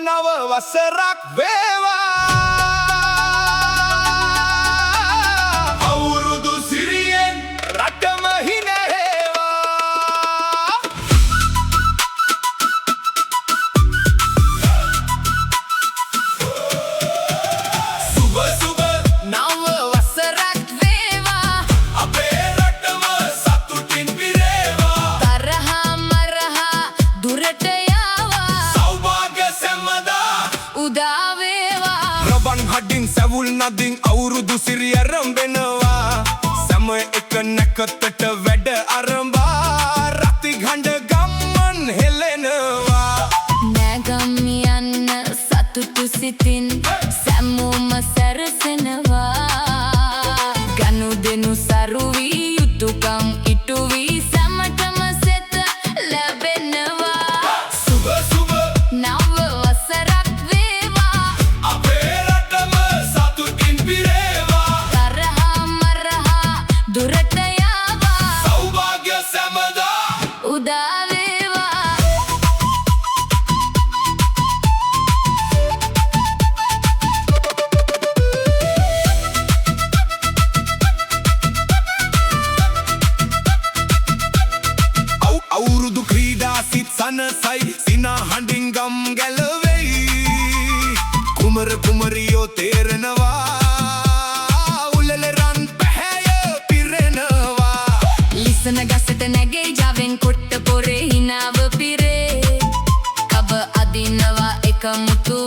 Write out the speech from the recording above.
නව වසරක් වේවා අවුරුදු සිරියෙන් රටම හිනේවා සුබ සුබ නව වසරක් වේවා අපේ රටම සතුටින් පිරේවා තරහා මරහා දුරට යාවා සෞභාග්‍ය සැමදා උදා වේවා රබන් හඩින් සැවුල් නදින් අවුරුදු සිරිය රඹෙනවා සම එක නැකතට වැඩ අරඹා රති ගඬ ගම්මන් හෙලෙනවා නැගම් යන්න සතුටු සිතින් සැමෝම සැරසෙනවා ගනුදෙනු සරු වී යුතුකම් ඉටු වී සැමටම සෙත ලැබෙනවා සුබ සුබ නව වසරක් වේවා අපේ රටම සතුටින් පිරේවා තරහා මරහා දුරට යාවා සෞභාග්‍ය සැමදා උදා වේවා අවුරුදු ක්‍රීඩා සිත් සනසයි සිනා හඬින් ගම් ගැලවෙයි කුමර කුමරියෝ තේරෙනවා උලල රන් පැහැය පිරෙනවා ලිසන ගසට නැගේ ජවෙන් කොට්ට පොරේ හිනාව පිරේ කබ අදිනවා එක මුතු